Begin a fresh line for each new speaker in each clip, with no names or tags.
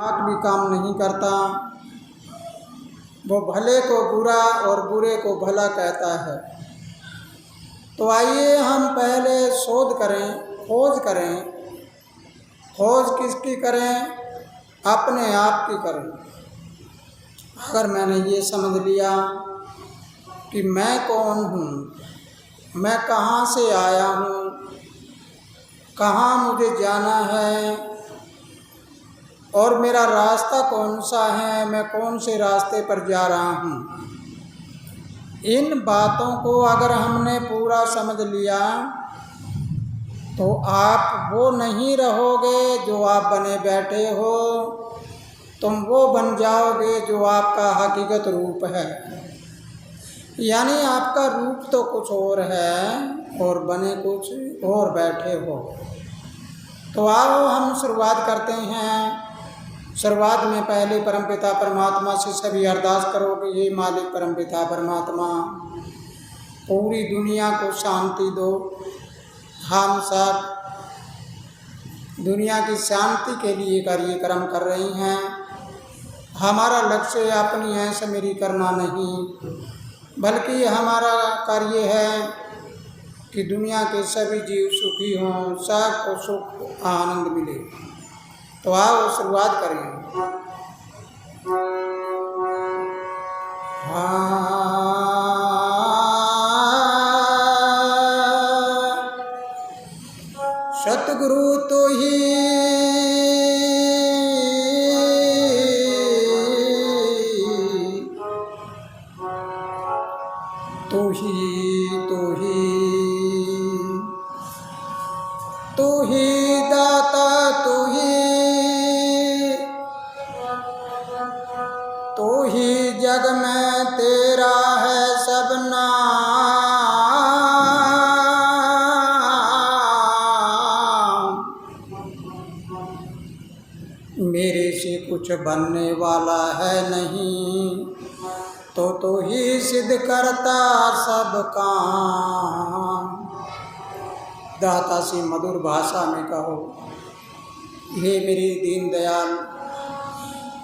आँख भी काम नहीं करता, वो भले को बुरा और बुरे को भला कहता है। तो आइए हम पहले शोध करें, खोज करें। खोज किसकी करें? अपने आप की करें। अगर मैंने ये समझ लिया कि मैं कौन हूँ, मैं कहाँ से आया हूँ, कहाँ मुझे जाना है और मेरा रास्ता कौन सा है, मैं कौन से रास्ते पर जा रहा हूँ, इन बातों को अगर हमने पूरा समझ लिया तो आप वो नहीं रहोगे जो आप बने बैठे हो, तुम वो बन जाओगे जो आपका हकीकत रूप है। यानी आपका रूप तो कुछ और है और बने कुछ और बैठे हो। तो आओ हम शुरुआत करते हैं। शुरुआत में पहले परमपिता परमात्मा से सभी अरदास करो कि ये मालिक परमपिता परमात्मा पूरी दुनिया को शांति दो। हम सब दुनिया की शांति के लिए कार्यक्रम कर रहे हैं। हमारा लक्ष्य अपनी ऐशमेरी करना नहीं, बल्कि हमारा कार्य है कि दुनिया के सभी जीव सुखी हों, सबको सुख आनंद मिले। तो आओ शुरुआत करें। सतगुरु तो ही दाता, तू ही जग में तेरा है सब नाम। मेरे से कुछ बनने वाला है नहीं, तो ही सिद्ध करता सब काम। दाता से मधुर भाषा में कहो, हे मेरे दीन दयाल,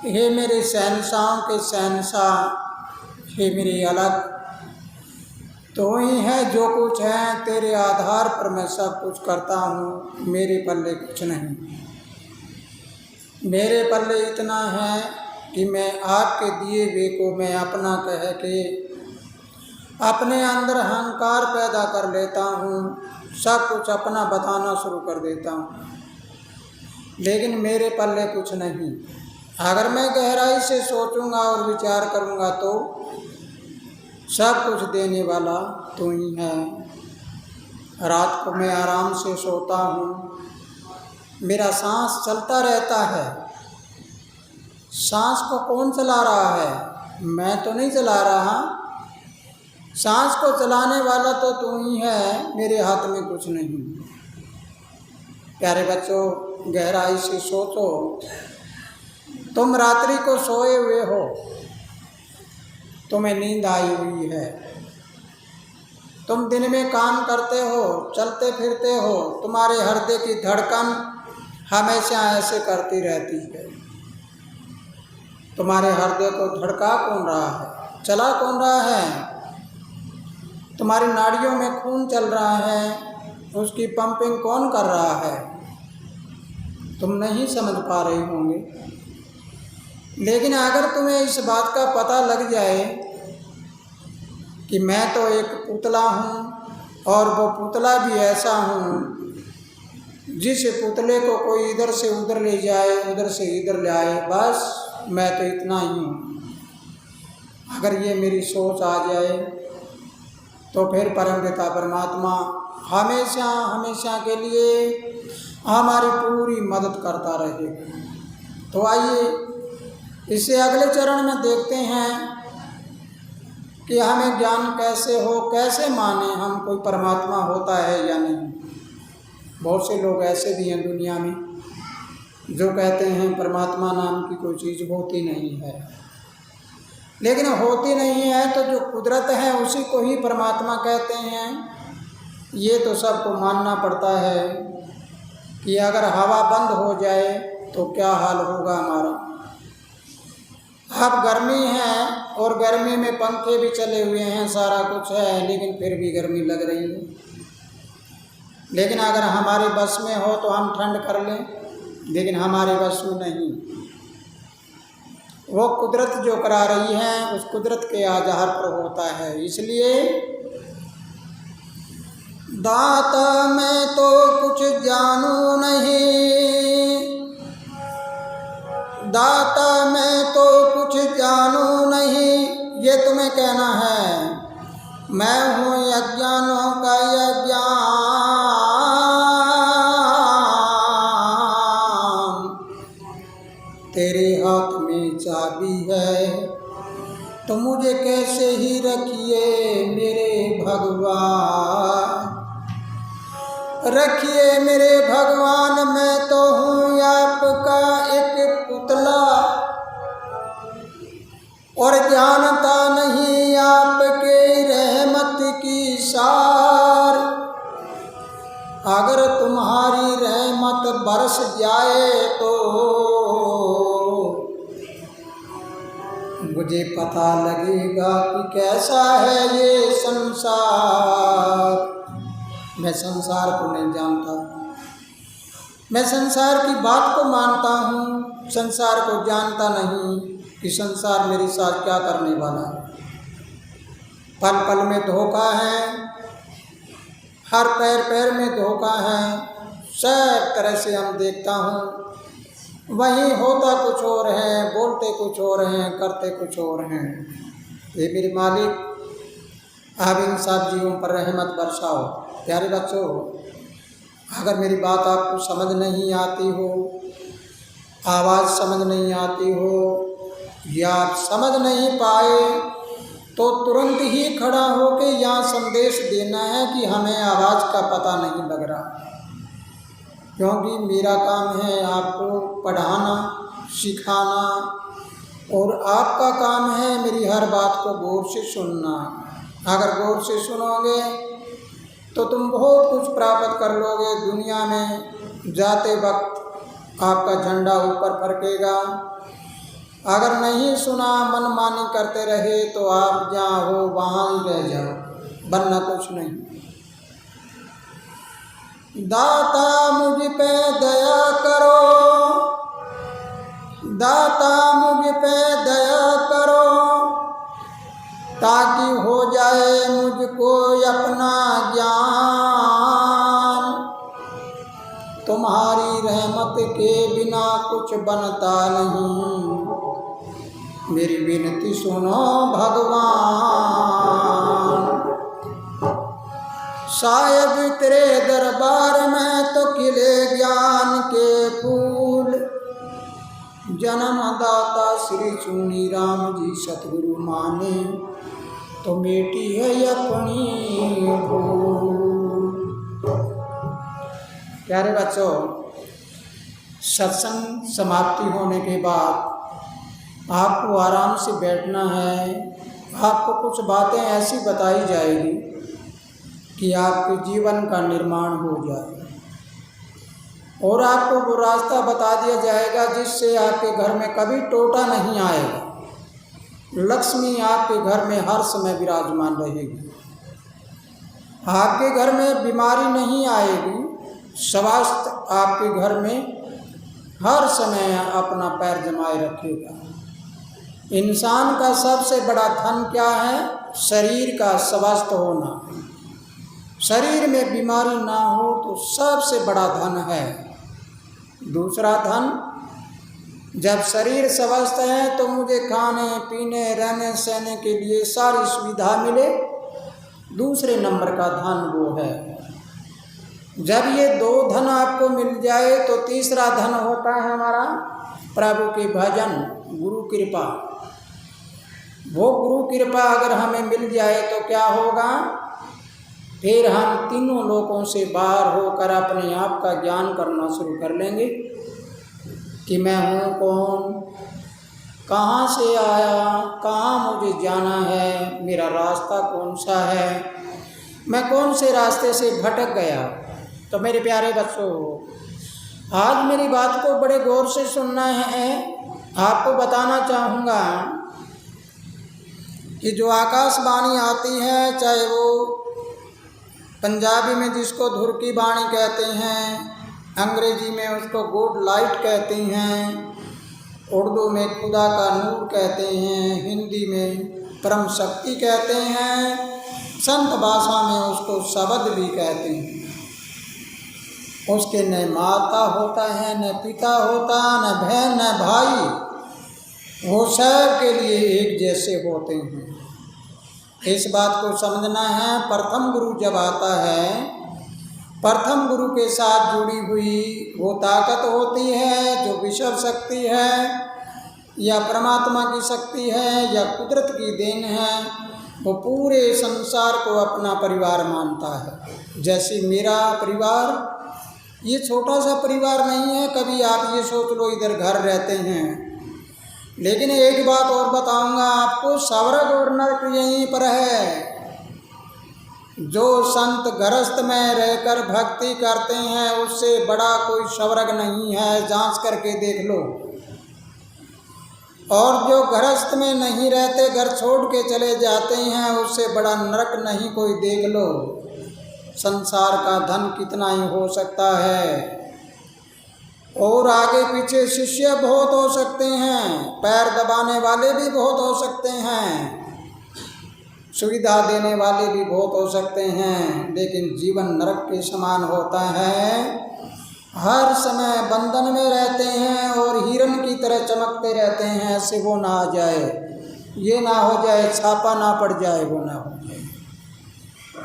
हे मेरे शहंशाहों के शहंशाह, हे मेरे अलग, तो ही है जो कुछ है, तेरे आधार पर मैं सब कुछ करता हूँ। मेरे पल्ले कुछ नहीं, मेरे पल्ले इतना है कि मैं आपके दिए हुए को मैं अपना कह के अपने अंदर अहंकार पैदा कर लेता हूँ, सब कुछ अपना बताना शुरू कर देता हूँ, लेकिन मेरे पल्ले कुछ नहीं। अगर मैं गहराई से सोचूंगा और विचार करूंगा तो सब कुछ देने वाला तू ही है। रात को मैं आराम से सोता हूँ, मेरा सांस चलता रहता है। सांस को कौन चला रहा है? मैं तो नहीं चला रहा। सांस को चलाने वाला तो तू ही है, मेरे हाथ में कुछ नहीं। प्यारे बच्चों, गहराई से सोचो। तुम रात्रि को सोए हुए हो, तुम्हें नींद आई हुई है। तुम दिन में काम करते हो, चलते फिरते हो, तुम्हारे हृदय की धड़कन हमेशा ऐसे करती रहती है। तुम्हारे हृदय को धड़का कौन रहा है? चला कौन रहा है? तुम्हारी नाड़ियों में खून चल रहा है, उसकी पंपिंग कौन कर रहा है? तुम नहीं समझ पा रहे होंगे। लेकिन अगर तुम्हें इस बात का पता लग जाए कि मैं तो एक पुतला हूँ और वो पुतला भी ऐसा हूँ जिस पुतले को कोई इधर से उधर ले जाए, उधर से इधर ले आए, बस मैं तो इतना ही हूँ। अगर ये मेरी सोच आ जाए तो फिर परमपिता परमात्मा हमेशा हमेशा के लिए हमारी पूरी मदद करता रहेगा। तो आइए इसे अगले चरण में देखते हैं कि हमें ज्ञान कैसे हो, कैसे माने हम कोई परमात्मा होता है या नहीं। बहुत से लोग ऐसे भी हैं दुनिया में जो कहते हैं परमात्मा नाम की कोई चीज़ होती नहीं है। लेकिन होती नहीं है तो जो कुदरत है उसी को ही परमात्मा कहते हैं। ये तो सबको मानना पड़ता है कि अगर हवा बंद हो जाए तो क्या हाल होगा हमारा। अब गर्मी है और गर्मी में पंखे भी चले हुए हैं, सारा कुछ है, लेकिन फिर भी गर्मी लग रही है। लेकिन अगर हमारे बस में हो तो हम ठंड कर लें, लेकिन हमारे बस में नहीं। वो कुदरत जो करा रही है उस कुदरत के आधार पर होता है। इसलिए दाता मैं तो कुछ जानू नहीं, दाता मैं तो कुछ जानू नहीं, ये तुम्हें कहना है। मैं हूँ अज्ञानों का अज्ञान, तेरे हाथ में चाबी है तो मुझे कैसे ही रखिए मेरे भगवान, रखिए मेरे भगवान। मैं तो हूँ आपका एक पुतला और जानता नहीं आपके रहमत की सार। अगर तुम्हारी रहमत बरस जाए तो मुझे पता लगेगा कि कैसा है ये संसार। मैं संसार को नहीं जानता, मैं संसार की बात को मानता हूँ, संसार को जानता नहीं कि संसार मेरे साथ क्या करने वाला है। पल पल में धोखा है, हर पैर पैर में धोखा है। सब तरह से हम देखता हूँ, वहीं होता कुछ और है, बोलते कुछ और हैं, करते कुछ और हैं। ये मेरे मालिक आप इन सब जीवों पर रहमत बरसाओ। प्यारे बच्चों, अगर मेरी बात आपको समझ नहीं आती हो, आवाज़ समझ नहीं आती हो या आप समझ नहीं पाए तो तुरंत ही खड़ा होकर यहाँ संदेश देना है कि हमें आवाज़ का पता नहीं लग रहा। क्योंकि मेरा काम है आपको पढ़ाना, सिखाना, और आपका काम है मेरी हर बात को गौर से सुनना। अगर गौर से सुनोगे तो तुम बहुत कुछ प्राप्त कर लोगे। दुनिया में जाते वक्त आपका झंडा ऊपर फड़केगा। अगर नहीं सुना, मनमानी करते रहे तो आप जहाँ हो वहाँ ही रह जाओ, वरना कुछ नहीं। दाता मुझ पे दया करो, दाता मुझ पे दया करो, ताकि हो जाए मुझको अपना ज्ञान। तुम्हारी रहमत के बिना कुछ बनता नहीं, मेरी विनती सुनो भगवान। शायद तेरे दरबार में तो खिले ज्ञान के फूल। जन्मदाता श्री चुनी राम जी सतगुरु माने तो बेटी है अपनी भूल। प्यारे बच्चों, सत्संग समाप्ति होने के बाद आपको आराम से बैठना है। आपको कुछ बातें ऐसी बताई जाएगी कि आपके जीवन का निर्माण हो जाए, और आपको वो रास्ता बता दिया जाएगा जिससे आपके घर में कभी टोटा नहीं आएगा। लक्ष्मी आपके घर में हर समय विराजमान रहेगी। आपके घर में बीमारी नहीं आएगी। स्वास्थ्य आपके घर में हर समय अपना पैर जमाए रखेगा। इंसान का सबसे बड़ा धन क्या है? शरीर का स्वस्थ होना। शरीर में बीमारी ना हो तो सबसे बड़ा धन है। दूसरा धन, जब शरीर स्वस्थ है तो मुझे खाने पीने रहने सहने के लिए सारी सुविधा मिले। दूसरे नंबर का धन वो है। जब ये दो धन आपको मिल जाए तो तीसरा धन होता है हमारा प्रभु के भजन, गुरु कृपा। वो गुरु कृपा अगर हमें मिल जाए तो क्या होगा? फिर हम तीनों लोकों से बाहर होकर अपने आप का ज्ञान करना शुरू कर लेंगे कि मैं हूँ कौन, कहाँ से आया, कहाँ मुझे जाना है, मेरा रास्ता कौन सा है, मैं कौन से रास्ते से भटक गया। तो मेरे प्यारे बच्चों, आज मेरी बात को बड़े गौर से सुनना है। आपको बताना चाहूँगा कि जो आकाशवाणी आती है, चाहे वो पंजाबी में जिसको धुर की वाणी कहते हैं, अंग्रेजी में उसको गुड लाइट कहते हैं, उर्दू में खुदा का नूर कहते हैं, हिंदी में परम शक्ति कहते हैं, संत भाषा में उसको शब्द भी कहते हैं। उसके न माता होता है, न पिता होता, न बहन, न भाई, वो सब के लिए एक जैसे होते हैं। इस बात को समझना है। प्रथम गुरु जब आता है, प्रथम गुरु के साथ जुड़ी हुई वो ताकत होती है जो विश्व शक्ति है या परमात्मा की शक्ति है या कुदरत की देन है, वो पूरे संसार को अपना परिवार मानता है। जैसे मेरा परिवार ये छोटा सा परिवार नहीं है। कभी आप ये सोच लो इधर घर रहते हैं, लेकिन एक बात और बताऊंगा आपको, स्वर्ग और नरक यहीं पर है। जो संत गृहस्थ में रहकर भक्ति करते हैं उससे बड़ा कोई स्वर्ग नहीं है, जांच करके देख लो। और जो गृहस्थ में नहीं रहते, घर छोड़ के चले जाते हैं, उससे बड़ा नरक नहीं कोई, देख लो। संसार का धन कितना ही हो सकता है, और आगे पीछे शिष्य बहुत हो सकते हैं, पैर दबाने वाले भी बहुत हो सकते हैं, सुविधा देने वाले भी बहुत हो सकते हैं, लेकिन जीवन नरक के समान होता है। हर समय बंधन में रहते हैं और हिरण की तरह चमकते रहते हैं। ऐसे वो ना आ जाए, ये ना हो जाए, छापा ना पड़ जाए, वो ना हो जाए।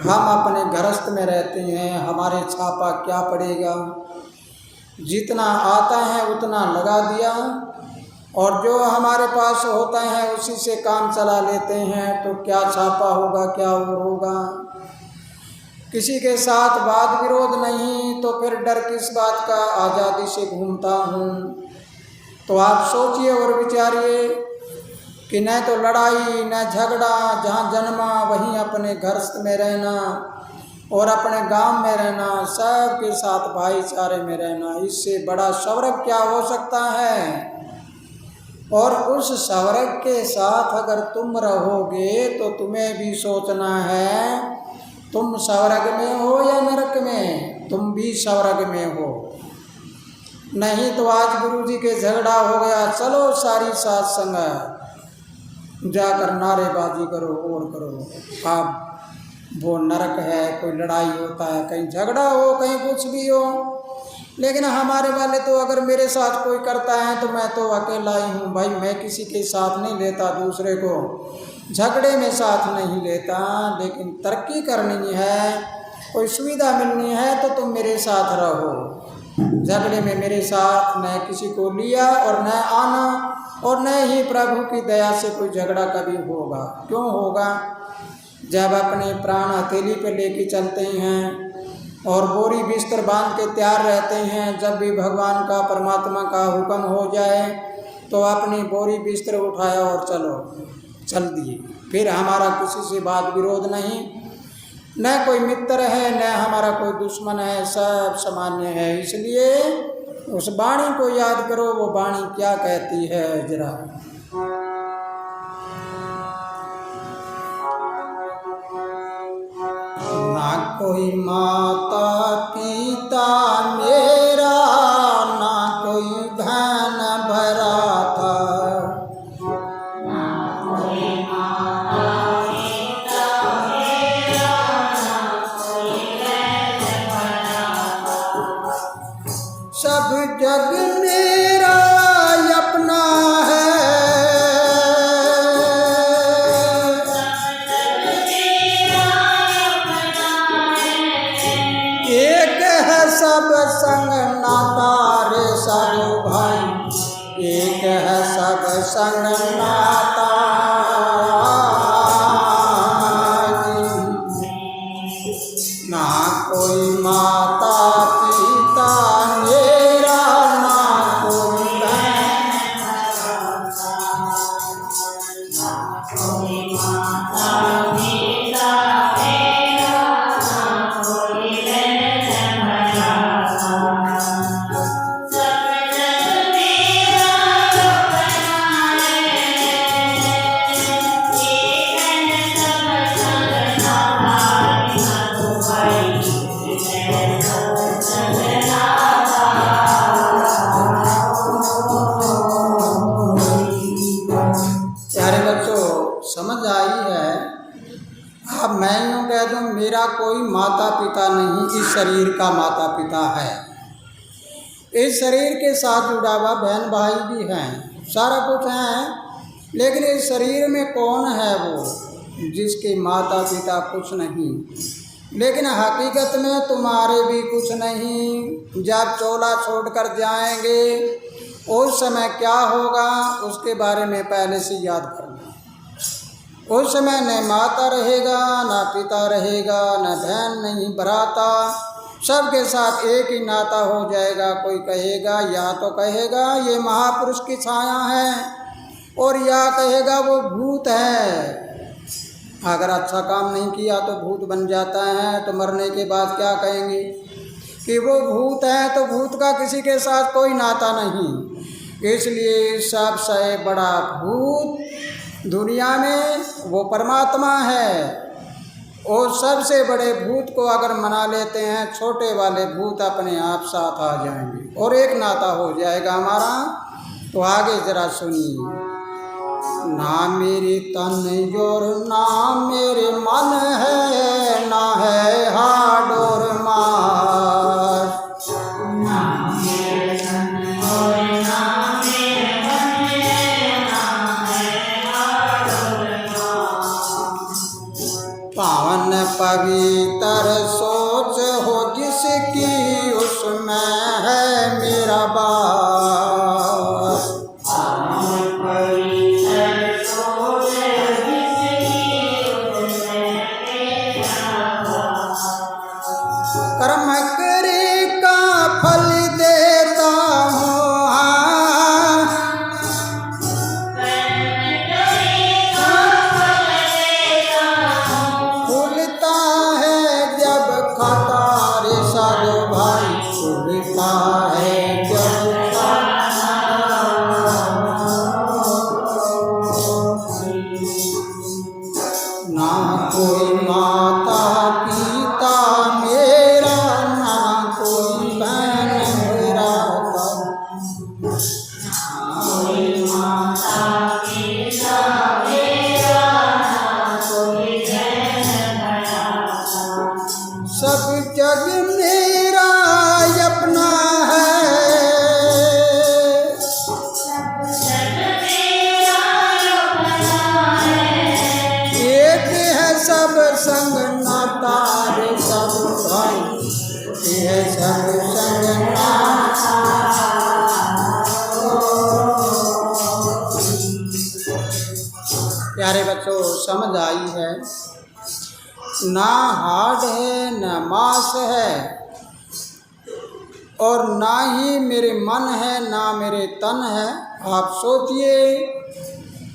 हम अपने गृहस्थ में रहते हैं, हमारे छापा क्या पड़ेगा, जितना आता है उतना लगा दिया, और जो हमारे पास होता है उसी से काम चला लेते हैं, तो क्या छापा होगा, क्या और होगा। किसी के साथ वाद विरोध नहीं, तो फिर डर किस बात का, आज़ादी से घूमता हूँ। तो आप सोचिए और विचारिए कि न तो लड़ाई न झगड़ा, जहाँ जन्मा वहीं अपने गृहस्थ में रहना और अपने गांव में रहना, सबके साथ भाईचारे में रहना, इससे बड़ा स्वर्ग क्या हो सकता है। और उस स्वर्ग के साथ अगर तुम रहोगे तो तुम्हें भी सोचना है, तुम स्वर्ग में हो या नरक में, तुम भी स्वर्ग में हो। नहीं तो आज गुरुजी के झगड़ा हो गया, चलो सारी साथ संग जाकर नारेबाजी करो और करो। आप वो नरक है, कोई लड़ाई होता है, कहीं झगड़ा हो, कहीं कुछ भी हो। लेकिन हमारे वाले तो अगर मेरे साथ कोई करता है तो मैं तो अकेला ही हूँ भाई, मैं किसी के साथ नहीं लेता, दूसरे को झगड़े में साथ नहीं लेता। लेकिन तरक्की करनी है, कोई सुविधा मिलनी है तो तुम मेरे साथ रहो। झगड़े में मेरे साथ न किसी को लिया और न आना, और न ही प्रभु की दया से कोई झगड़ा कभी होगा। क्यों होगा? जब अपने प्राण हथेली पे लेके चलते हैं और बोरी बिस्तर बांध के तैयार रहते हैं, जब भी भगवान का परमात्मा का हुक्म हो जाए तो अपनी बोरी बिस्तर उठाया और चलो, चल दिए। फिर हमारा किसी से वाद विरोध नहीं, न कोई मित्र है न हमारा कोई दुश्मन है, सब सामान्य है। इसलिए उस वाणी को याद करो, वो वाणी क्या कहती है जरा। ना कोई माता पिता मेरा, ना कोई बहन भराता, ना कोई माता पिता मेरा, ना कोई बहन भराता, सब जग मेरा अपना है, सब संग नाता रे सब भाई, एक है सब संग नाता। ना कोई माता पिता मेरा, ना कोई बहन, ना कोई माता पिता मेरा, ना कोई बहन। माता पिता नहीं, इस शरीर का माता पिता है। इस शरीर के साथ जुड़ा हुआ बहन भाई भी हैं, सारा कुछ है, लेकिन इस शरीर में कौन है वो जिसके माता पिता कुछ नहीं। लेकिन हकीकत में तुम्हारे भी कुछ नहीं। जब चोला छोड़कर जाएंगे उस समय क्या होगा उसके बारे में पहले से याद करना। उस समय न माता रहेगा, न पिता रहेगा, न बहन नहीं भ्राता, सबके साथ एक ही नाता हो जाएगा। कोई कहेगा या तो कहेगा ये महापुरुष की छाया है, और या कहेगा वो भूत है। अगर अच्छा काम नहीं किया तो भूत बन जाता है, तो मरने के बाद क्या कहेंगे कि वो भूत है, तो भूत का किसी के साथ कोई नाता नहीं। इसलिए सबसे बड़ा भूत दुनिया में वो परमात्मा है। और सबसे बड़े भूत को अगर मना लेते हैं, छोटे वाले भूत अपने आप साथ आ जाएंगे और एक नाता हो जाएगा हमारा। तो आगे जरा सुनिए। ना मेरे तन और ना मेरे मन है, ना है हाड और मांस। ना मेरे तन और ना मेरे मन है, ना है हाड और मांस। पावन पवित्र सोच हो जिसकी, उसमें है मेरा बास। कर्म करे का फल देता हूँ, फूलता है जब खाता रे साधु भाई, फूलता है जब ना कोई माता पिता मेरा, ना कोई बहन मेरा, कोई माता पिता मेरा, ना कोई बहन मेरा। सब जग मेरा अपना है, सब संग नाता रे सब भाई, ये सब संग नाता। प्यारे बच्चों, समझ आई है? ना हाड है, ना मांस है, और ना ही मेरे मन है, ना मेरे तन है। आप सोचिए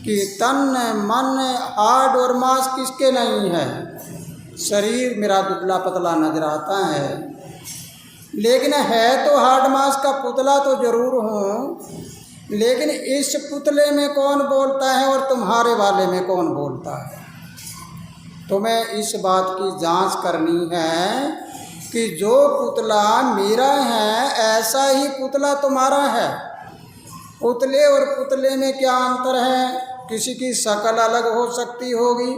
कि तन मन हाड और मांस किसके नहीं है। शरीर मेरा दुबला पतला नजर आता है, लेकिन है तो हाड मांस का पुतला तो जरूर हूँ। लेकिन इस पुतले में कौन बोलता है और तुम्हारे वाले में कौन बोलता है? तुम्हें इस बात की जांच करनी है कि जो पुतला मेरा है ऐसा ही पुतला तुम्हारा है। पुतले और पुतले में क्या अंतर है? किसी की शक्ल अलग हो सकती होगी,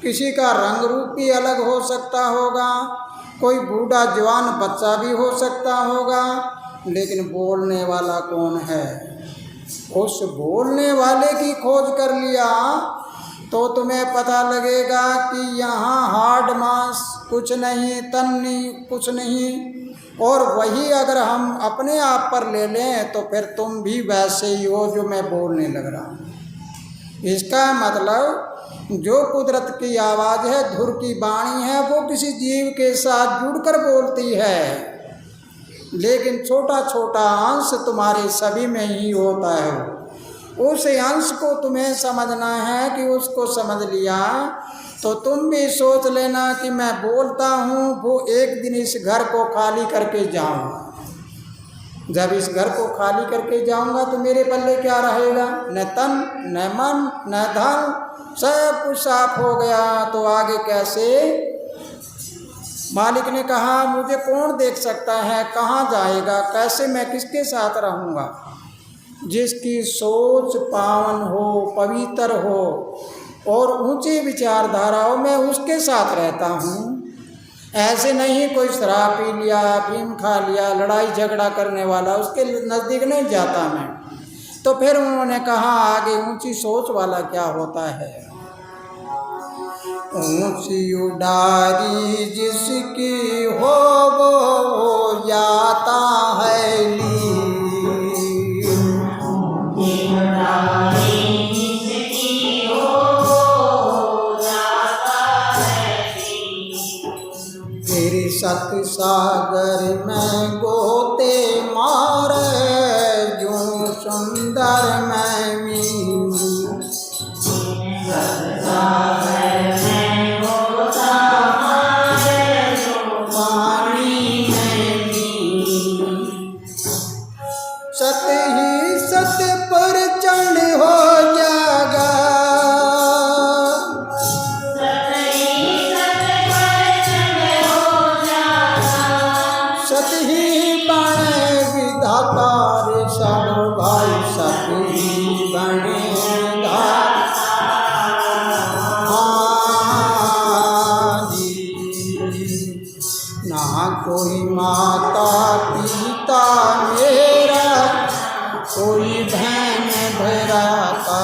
किसी का रंग रूप भी अलग हो सकता होगा, कोई बूढ़ा जवान बच्चा भी हो सकता होगा, लेकिन बोलने वाला कौन है? उस बोलने वाले की खोज कर लिया तो तुम्हें पता लगेगा कि यहाँ हाड मांस कुछ नहीं, तन नहीं, कुछ नहीं। और वही अगर हम अपने आप पर ले लें तो फिर तुम भी वैसे ही हो जो मैं बोलने लग रहा हूँ। इसका मतलब जो कुदरत की आवाज़ है, धुर की वाणी है, वो किसी जीव के साथ जुड़कर बोलती है, लेकिन छोटा छोटा अंश तुम्हारे सभी में ही होता है। उस अंश को तुम्हें समझना है कि उसको समझ लिया तो तुम भी सोच लेना कि मैं बोलता हूँ, वो एक दिन इस घर को खाली करके जाऊँगा। जब इस घर को खाली करके जाऊँगा तो मेरे पल्ले क्या रहेगा? न तन, न मन, न धन, सब कुछ साफ हो गया। तो आगे कैसे? मालिक ने कहा मुझे कौन देख सकता है, कहाँ जाएगा, कैसे मैं किसके साथ रहूँगा? जिसकी सोच पावन हो, पवित्र हो और ऊंची विचारधारा हो, मैं उसके साथ रहता हूँ। ऐसे नहीं कोई शराब पी लिया, अफीम खा लिया, लड़ाई झगड़ा करने वाला, उसके नज़दीक नहीं जाता मैं। तो फिर उन्होंने कहा आगे ऊंची सोच वाला क्या होता है। ऊंची उडारी जिसकी हो वो जाता है ली। फिर सत सागर में गोते मारे जो सुंदर मैं मीनू। सत ही सत पर चढ़ हो जागा, सत ही बने विधाता रे सब भाई, सत ही बने विधाता। ना कोई माता पिता मेरा, कोई बहन भराता।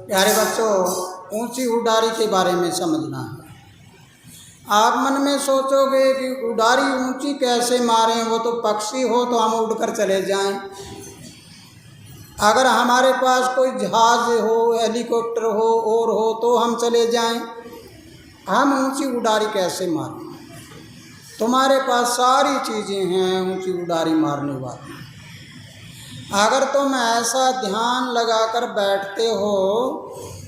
प्यारे बच्चों, ऊंची उडारी के बारे में समझना है। आप मन में सोचोगे कि उडारी ऊंची कैसे मारें, वो तो पक्षी हो तो हम उड़कर चले जाएं। अगर हमारे पास कोई जहाज हो, हेलीकॉप्टर हो और हो तो हम चले जाएं। हम ऊंची उडारी कैसे मारें? तुम्हारे पास सारी चीज़ें हैं ऊंची उडारी मारने वाली। अगर तुम ऐसा ध्यान लगाकर बैठते हो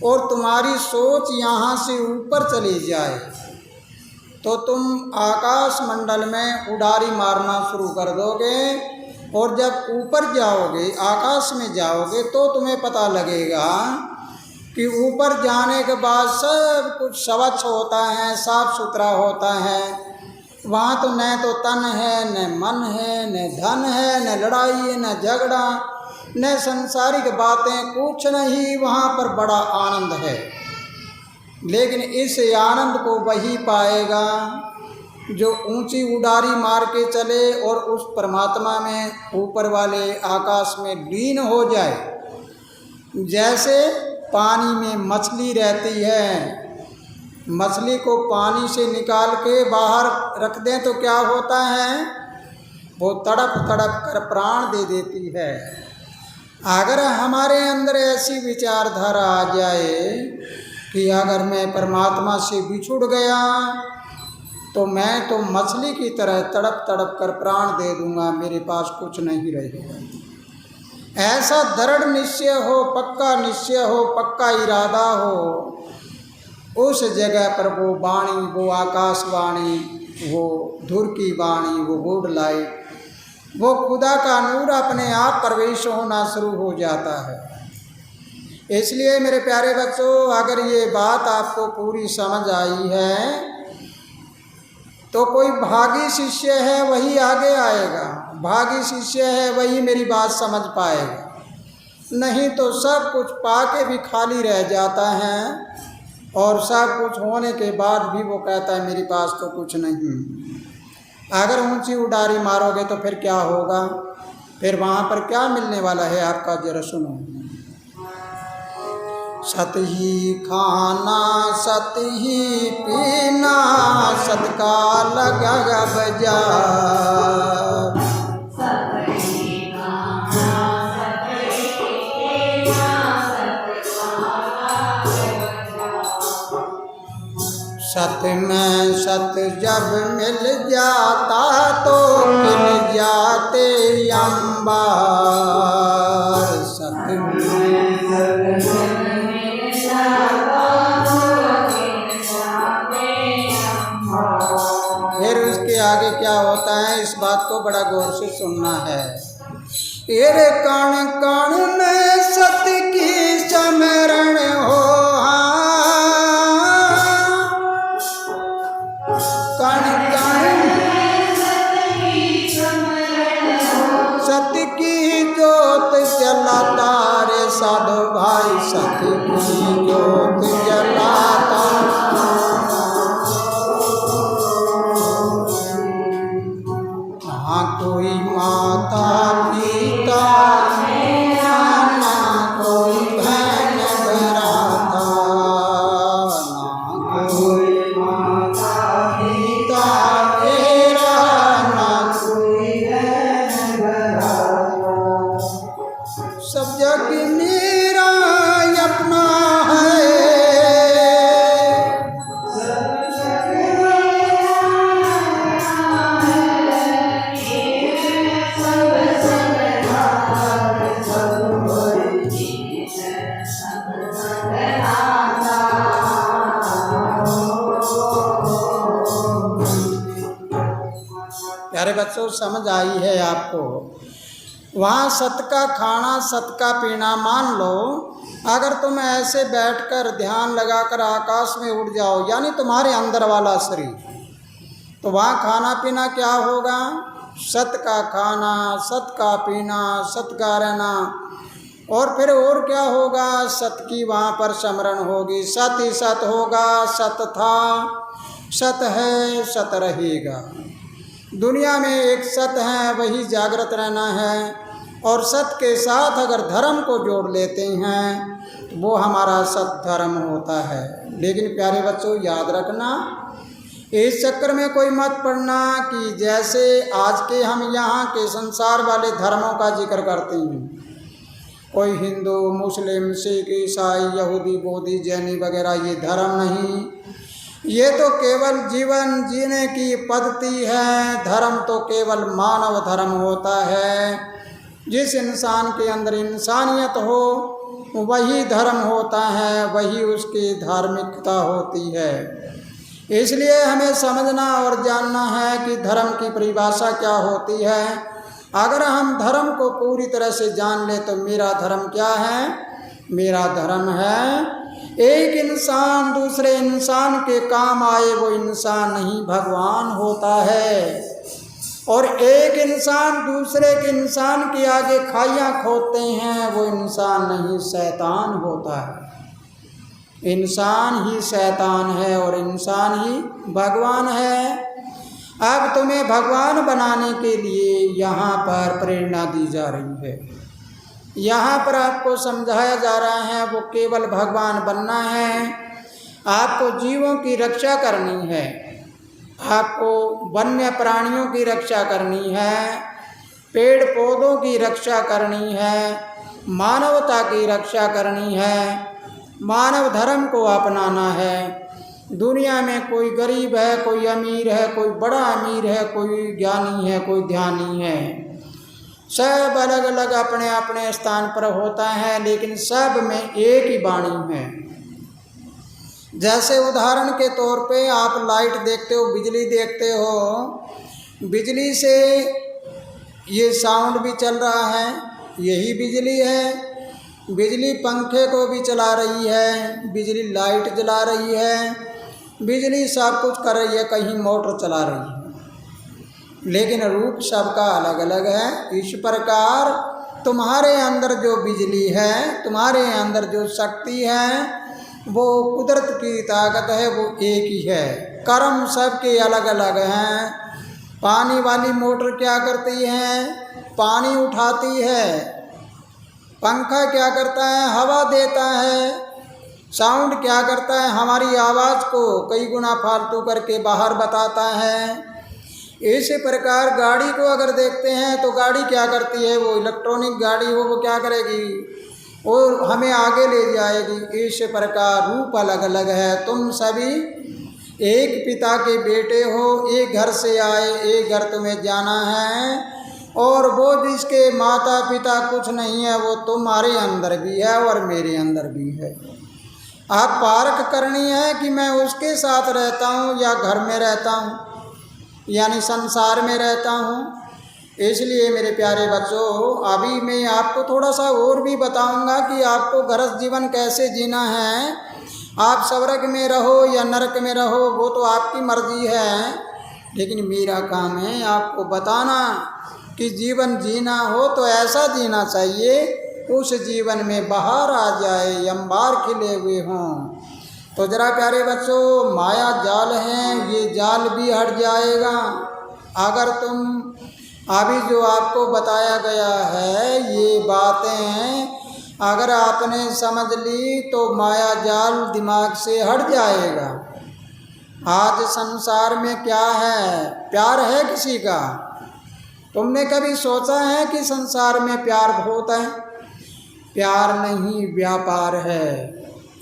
और तुम्हारी सोच यहाँ से ऊपर चली जाए तो तुम आकाश मंडल में उडारी मारना शुरू कर दोगे। और जब ऊपर जाओगे, आकाश में जाओगे, तो तुम्हें पता लगेगा कि ऊपर जाने के बाद सब कुछ स्वच्छ होता है, साफ सुथरा होता है। वहाँ तो न तो तन है, न मन है, न धन है, न लड़ाई है, न झगड़ा, न संसारिक बातें, कुछ नहीं। वहाँ पर बड़ा आनंद है। लेकिन इस आनंद को वही पाएगा जो ऊंची उडारी मार के चले और उस परमात्मा में, ऊपर वाले आकाश में लीन हो जाए। जैसे पानी में मछली रहती है, मछली को पानी से निकाल के बाहर रख दें तो क्या होता है, वो तड़प तड़प कर प्राण दे देती है। अगर हमारे अंदर ऐसी विचारधारा आ जाए कि अगर मैं परमात्मा से बिछुड़ गया तो मैं तो मछली की तरह तड़प तड़प कर प्राण दे दूंगा, मेरे पास कुछ नहीं रहेगा। ऐसा दृढ़ निश्चय हो, पक्का निश्चय हो, पक्का इरादा हो, उस जगह पर वो वाणी, वो आकाशवाणी, वो धुर की वाणी, वो गुड लाइट, वो खुदा का नूर अपने आप प्रवेश होना शुरू हो जाता है। इसलिए मेरे प्यारे बच्चों, अगर ये बात आपको पूरी समझ आई है तो कोई भागी शिष्य है वही आगे आएगा, भागी शिष्य है वही मेरी बात समझ पाएगा। नहीं तो सब कुछ पाके भी खाली रह जाता है और सब कुछ होने के बाद भी वो कहता है मेरे पास तो कुछ नहीं। अगर ऊंची उडारी मारोगे तो फिर क्या होगा, फिर वहाँ पर क्या मिलने वाला है आपका, जरा सुनो। सत ही खाना, सत ही पीना, सत का लगा बाजार। सत में सत जब मिल जाता तो मिल जाते अंबार। सत में फिर उसके आगे क्या होता है, इस बात को बड़ा गौर से सुनना है। तेरे कण कण में सत्य की स्मरण हो, कण कण सत्य की ज्योत जलाता रे साधु भाई, सत्य की ज्योत जलाता। ना कोई माता पिता ना कोई बहन भ्राता, ना कोई माता पिता तेरा, ना कोई बहन भ्राता, सब जग मेरा अपना है। प्यारे बच्चों, समझ आई है आपको? वहाँ सत का खाना सत का पीना। मान लो अगर तुम ऐसे बैठकर ध्यान लगाकर आकाश में उड़ जाओ, यानी तुम्हारे अंदर वाला शरीर, तो वहाँ खाना पीना क्या होगा? सत का खाना, सत का पीना, सत का रहना। और फिर और क्या होगा? सत की वहाँ पर स्मरण होगी। सत ही सत होगा, सत था, सत है, सत रहेगा। दुनिया में एक सत है, वही जागृत रहना है। और सत के साथ अगर धर्म को जोड़ लेते हैं तो वो हमारा सत धर्म होता है। लेकिन प्यारे बच्चों, याद रखना, इस चक्कर में कोई मत पड़ना कि जैसे आज के हम यहाँ के संसार वाले धर्मों का जिक्र करते हैं, कोई हिंदू, मुस्लिम, सिख, ईसाई, यहूदी, बौद्धी, जैनी वगैरह, ये धर्म नहीं। ये तो केवल जीवन जीने की पद्धति है। धर्म तो केवल मानव धर्म होता है। जिस इंसान के अंदर इंसानियत हो वही धर्म होता है, वही उसकी धार्मिकता होती है। इसलिए हमें समझना और जानना है कि धर्म की परिभाषा क्या होती है। अगर हम धर्म को पूरी तरह से जान ले तो मेरा धर्म क्या है? मेरा धर्म है एक इंसान दूसरे इंसान के काम आए, वो इंसान नहीं भगवान होता है। और एक इंसान दूसरे के इंसान के आगे खाइयाँ खोदते हैं, वो इंसान नहीं शैतान होता है। इंसान ही शैतान है और इंसान ही भगवान है। अब तुम्हें भगवान बनाने के लिए यहाँ पर प्रेरणा दी जा रही है। यहाँ पर आपको समझाया जा रहा है वो केवल भगवान बनना है। आपको जीवों की रक्षा करनी है, आपको वन्य प्राणियों की रक्षा करनी है, पेड़ पौधों की रक्षा करनी है, मानवता की रक्षा करनी है, मानव धर्म को अपनाना है। दुनिया में कोई गरीब है, कोई अमीर है, कोई बड़ा अमीर है, कोई ज्ञानी है, कोई ध्यानी है। सब अलग अलग अपने अपने स्थान पर होता है, लेकिन सब में एक ही वाणी है। जैसे उदाहरण के तौर पे आप लाइट देखते हो, बिजली देखते हो, बिजली से ये साउंड भी चल रहा है, यही बिजली है। बिजली पंखे को भी चला रही है, बिजली लाइट जला रही है, बिजली सब कुछ कर रही है, कहीं मोटर चला रही है, लेकिन रूप सबका अलग अलग है। इस प्रकार तुम्हारे अंदर जो बिजली है, तुम्हारे अंदर जो शक्ति है, वो कुदरत की ताकत है, वो एक ही है। कर्म सबके अलग अलग हैं। पानी वाली मोटर क्या करती है? पानी उठाती है। पंखा क्या करता है? हवा देता है। साउंड क्या करता है? हमारी आवाज़ को कई गुना फालतू करके बाहर बताता है। इसी प्रकार गाड़ी को अगर देखते हैं तो गाड़ी क्या करती है? वो इलेक्ट्रॉनिक गाड़ी हो, वो क्या करेगी? और हमें आगे ले जाएगी। इस प्रकार रूप अलग अलग है। तुम सभी एक पिता के बेटे हो, एक घर से आए, एक घर तुम्हें जाना है। और वो जिसके माता पिता कुछ नहीं है, वो तुम्हारे अंदर भी है और मेरे अंदर भी है। आप पारख करनी है कि मैं उसके साथ रहता हूँ या घर में रहता हूँ, यानी संसार में रहता हूँ। इसलिए मेरे प्यारे बच्चों, अभी मैं आपको थोड़ा सा और भी बताऊंगा कि आपको गृहस्थ जीवन कैसे जीना है। आप स्वर्ग में रहो या नरक में रहो वो तो आपकी मर्जी है, लेकिन मेरा काम है आपको बताना कि जीवन जीना हो तो ऐसा जीना चाहिए उस जीवन में बाहर आ जाए, अंबार खिले हुए हों। तो जरा प्यारे बच्चों, माया जाल है, ये जाल भी हट जाएगा अगर तुम अभी जो आपको बताया गया है ये बातें अगर आपने समझ ली तो माया जाल दिमाग से हट जाएगा। आज संसार में क्या है? प्यार है किसी का? तुमने कभी सोचा है कि संसार में प्यार बहुत है? प्यार नहीं, व्यापार है,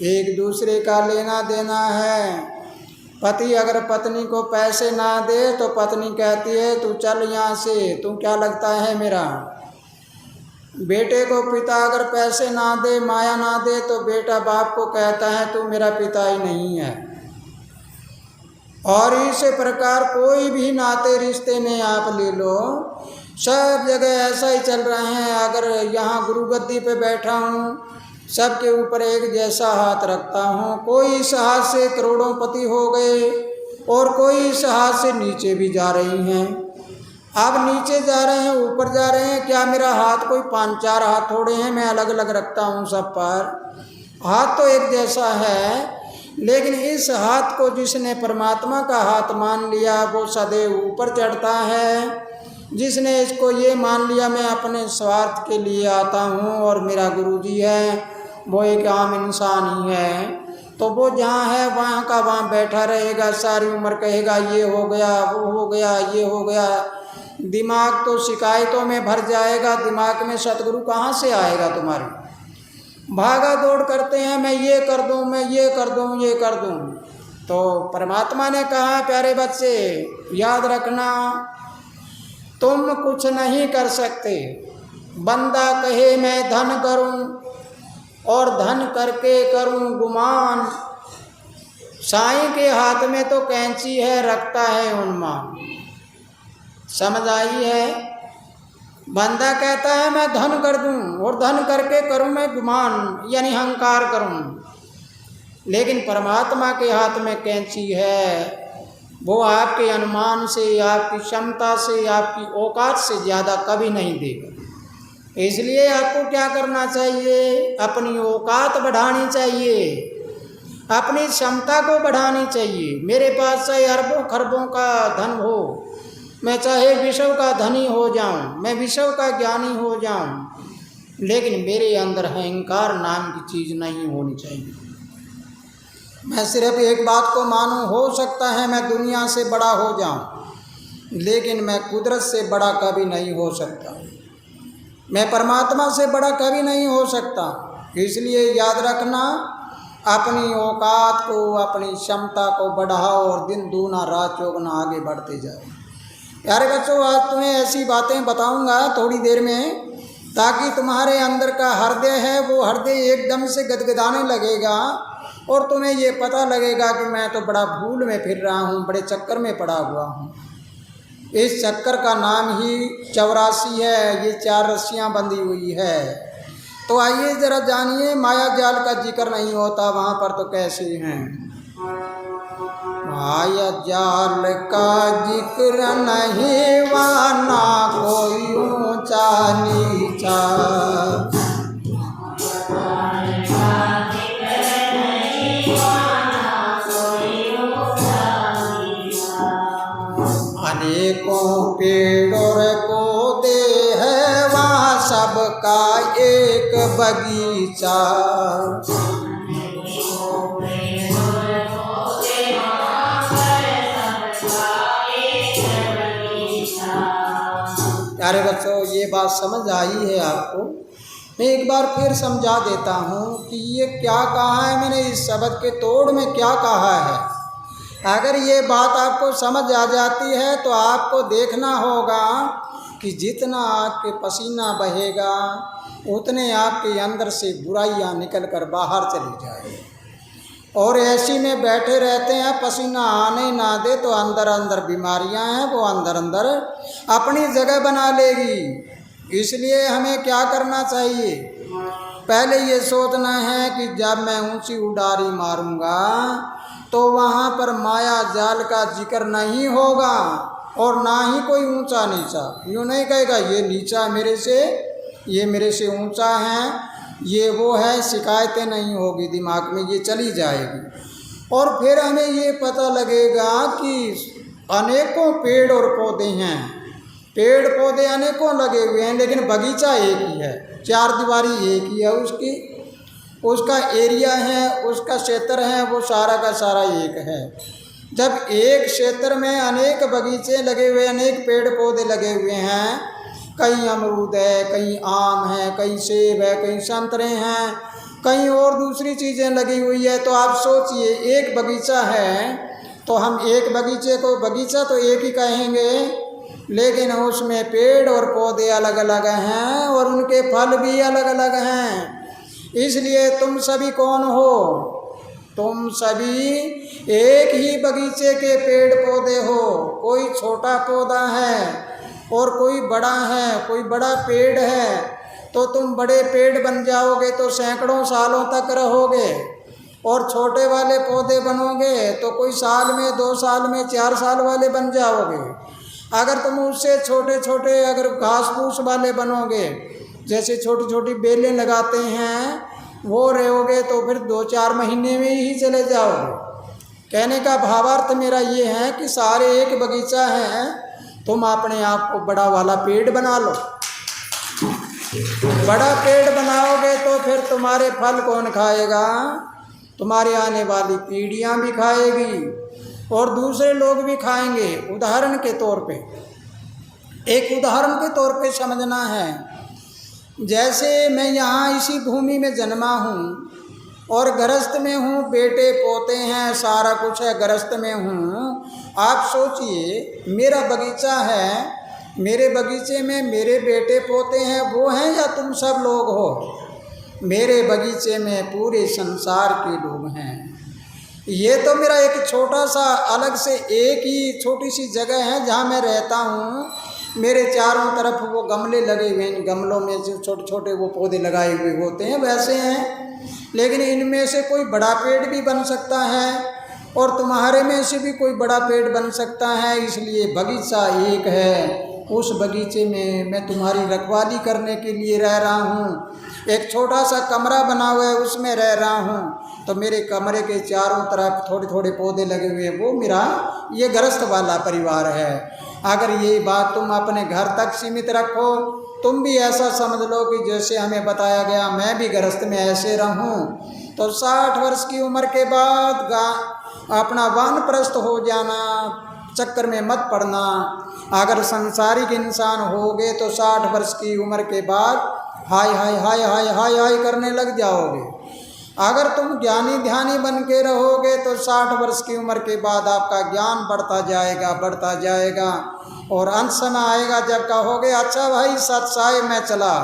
एक दूसरे का लेना देना है। पति अगर पत्नी को पैसे ना दे तो पत्नी कहती है तू चल यहाँ से, तू क्या लगता है मेरा। बेटे को पिता अगर पैसे ना दे, माया ना दे, तो बेटा बाप को कहता है तू मेरा पिता ही नहीं है। और इस प्रकार कोई भी नाते रिश्ते में आप ले लो, सब जगह ऐसा ही चल रहे हैं। अगर यहाँ गुरु गद्दी पे बैठा हूँ, सबके ऊपर एक जैसा हाथ रखता हूँ, कोई इस हाथ से करोड़ोंपति हो गए और कोई इस हाथ से नीचे भी जा रही हैं। अब नीचे जा रहे हैं, ऊपर जा रहे हैं, क्या मेरा हाथ कोई 5-4 हाथ थोड़े हैं? मैं अलग अलग रखता हूँ सब पर। हाथ तो एक जैसा है, लेकिन इस हाथ को जिसने परमात्मा का हाथ मान लिया वो सदैव ऊपर चढ़ता है। जिसने इसको ये मान लिया मैं अपने स्वार्थ के लिए आता हूँ और मेरा गुरुजी है, वो एक आम इंसान ही है, तो वो जहाँ है वहाँ का वहाँ बैठा रहेगा, सारी उम्र कहेगा ये हो गया, वो हो गया, ये हो गया। दिमाग तो शिकायतों में भर जाएगा, दिमाग में सतगुरु कहाँ से आएगा तुम्हारी? भागा दौड़ करते हैं, मैं ये कर दूँ, मैं ये कर दूँ, ये कर दूँ। तो परमात्मा ने कहा प्यारे बच्चे याद रखना, तुम कुछ नहीं कर सकते। बंदा कहे मैं धन करूं और धन करके करूं गुमान, साईं के हाथ में तो कैंची है, रखता है उन्मान। समझ आई है? बंदा कहता है मैं धन कर दूं और धन करके करूं मैं गुमान, यानी अहंकार करूं, लेकिन परमात्मा के हाथ में कैंची है। वो आपके अनुमान से, आपकी क्षमता से, आपकी औकात से ज़्यादा कभी नहीं देगा। इसलिए आपको क्या करना चाहिए? अपनी औकात बढ़ानी चाहिए, अपनी क्षमता को बढ़ानी चाहिए। मेरे पास चाहे अरबों खरबों का धन हो, मैं चाहे विश्व का धनी हो जाऊं, मैं विश्व का ज्ञानी हो जाऊं, लेकिन मेरे अंदर अहंकार नाम की चीज़ नहीं होनी चाहिए। मैं सिर्फ एक बात को मानूं, हो सकता है मैं दुनिया से बड़ा हो जाऊं, लेकिन मैं कुदरत से बड़ा कभी नहीं हो सकता, मैं परमात्मा से बड़ा कभी नहीं हो सकता। इसलिए याद रखना, अपनी औकात को, अपनी क्षमता को बढ़ाओ और दिन दूना रात चौगुना आगे बढ़ते जाओ। प्यारे बच्चों, आज तुम्हें ऐसी बातें बताऊंगा थोड़ी देर में, ताकि तुम्हारे अंदर का हृदय है वो हृदय एकदम से गदगदाने लगेगा और तुम्हें ये पता लगेगा कि मैं तो बड़ा भूल में फिर रहा हूँ, बड़े चक्कर में पड़ा हुआ हूँ। इस चक्कर का नाम ही 84 है, ये 4 रस्सियाँ बंधी हुई है। तो आइए जरा जानिए, माया जाल का जिक्र नहीं होता वहाँ पर तो कैसे हैं। माया जाल का जिक्र नहीं वाना कोई ऊंचा नीचा, अनेकों पेड़ों पौधे है वहाँ सबका एक बगीचा। प्यारे बच्चों, ये बात समझ आई है आपको? मैं एक बार फिर समझा देता हूँ कि ये क्या कहा है मैंने, इस शब्द के तोड़ में क्या कहा है। अगर ये बात आपको समझ आ जाती है तो आपको देखना होगा कि जितना आपके पसीना बहेगा उतने आपके अंदर से बुराइयां निकल कर बाहर चली जाए। और ऐसी में बैठे रहते हैं, पसीना आने ना दे तो अंदर अंदर बीमारियां हैं, वो अंदर अंदर अपनी जगह बना लेगी। इसलिए हमें क्या करना चाहिए, पहले ये सोचना है कि जब मैं ऊंची उड़ारी मारूंगा तो वहाँ पर माया जाल का जिक्र नहीं होगा और ना ही कोई ऊंचा नीचा। यूँ नहीं कहेगा ये नीचा मेरे से, ये मेरे से ऊंचा है, ये वो है, शिकायतें नहीं होगी दिमाग में, ये चली जाएगी। और फिर हमें ये पता लगेगा कि अनेकों पेड़ और पौधे हैं, पेड़ पौधे अनेकों लगे हुए हैं, लेकिन बगीचा एक ही है, चार दीवारी एक ही है उसकी, उसका एरिया है, उसका क्षेत्र है, वो सारा का सारा एक है। जब एक क्षेत्र में अनेक बगीचे लगे हुए, अनेक पेड़ पौधे लगे हुए हैं, कहीं अमरूद है, कहीं आम है, कहीं सेब है, कहीं संतरे हैं, कहीं और दूसरी चीज़ें लगी हुई है, तो आप सोचिए एक बगीचा है तो हम एक बगीचे को बगीचा तो एक ही कहेंगे, लेकिन उसमें पेड़ और पौधे अलग अलग हैं और उनके फल भी अलग अलग हैं। इसलिए तुम सभी कौन हो, तुम सभी एक ही बगीचे के पेड़ पौधे हो। कोई छोटा पौधा है और कोई बड़ा है, कोई बड़ा पेड़ है, तो तुम बड़े पेड़ बन जाओगे तो सैकड़ों सालों तक रहोगे, और छोटे वाले पौधे बनोगे तो कोई साल में, 2 साल में, 4 साल वाले बन जाओगे। अगर तुम उससे छोटे छोटे अगर घास फूस वाले बनोगे, जैसे छोटी छोटी बेलें लगाते हैं, वो रहोगे तो फिर 2-4 महीने में ही चले जाओगे। कहने का भावार्थ मेरा ये है कि सारे एक बगीचा है, तुम अपने आप को बड़ा वाला पेड़ बना लो। बड़ा पेड़ बनाओगे तो फिर तुम्हारे फल कौन खाएगा, तुम्हारे आने वाली पीढ़ियां भी खाएगी और दूसरे लोग भी खाएंगे। उदाहरण के तौर पे, एक उदाहरण के तौर पे समझना है, जैसे मैं यहाँ इसी भूमि में जन्मा हूँ और गृहस्थ में हूँ, बेटे पोते हैं, सारा कुछ है, गृहस्थ में हूँ। आप सोचिए मेरा बगीचा है, मेरे बगीचे में मेरे बेटे पोते हैं, वो हैं या तुम सब लोग हो? मेरे बगीचे में पूरे संसार के लोग हैं। ये तो मेरा एक छोटा सा अलग से एक ही छोटी सी जगह है जहाँ मैं रहता हूँ। मेरे चारों तरफ वो गमले लगे हुए हैं, गमलों में जो छोटे छोटे वो पौधे लगाए हुए होते हैं वैसे हैं, लेकिन इनमें से कोई बड़ा पेड़ भी बन सकता है और तुम्हारे में से भी कोई बड़ा पेड़ बन सकता है। इसलिए बगीचा एक है, उस बगीचे में मैं तुम्हारी रखवाली करने के लिए रह रहा हूँ। एक छोटा सा कमरा बना हुआ है, उसमें रह रहा हूँ, तो मेरे कमरे के चारों तरफ थोड़े थोड़े पौधे लगे हुए हैं, वो मेरा ये गृहस्थ वाला परिवार है। अगर ये बात तुम अपने घर तक सीमित रखो, तुम भी ऐसा समझ लो कि जैसे हमें बताया गया मैं भी गृहस्थ में ऐसे रहूं, तो 60 वर्ष की उम्र के बाद अपना वानप्रस्थ हो जाना, चक्कर में मत पड़ना। अगर संसारिक इंसान होगे तो 60 वर्ष की उम्र के बाद हाय हाय हाय हाय हाय हाय करने लग जाओगे। अगर तुम ज्ञानी ध्यानी बन के रहोगे तो 60 वर्ष की उम्र के बाद आपका ज्ञान बढ़ता जाएगा और अंत समय आएगा जब कहोगे अच्छा भाई सत्साय में चला,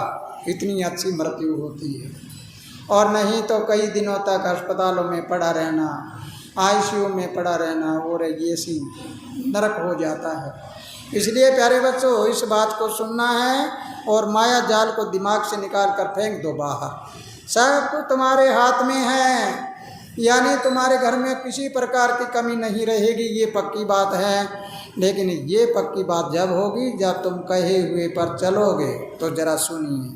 इतनी अच्छी मृत्यु होती है। और नहीं तो कई दिनों तक अस्पतालों में पड़ा रहना, आईसीयू में पड़ा रहना, और ये सी नरक हो जाता है। इसलिए प्यारे बच्चों, इस बात को सुनना है और माया जाल को दिमाग से निकाल कर फेंक दो बाहर। सब कुछ तुम्हारे हाथ में है, यानी तुम्हारे घर में किसी प्रकार की कमी नहीं रहेगी, ये पक्की बात है। लेकिन ये पक्की बात जब होगी जब तुम कहे हुए पर चलोगे। तो जरा सुनिए,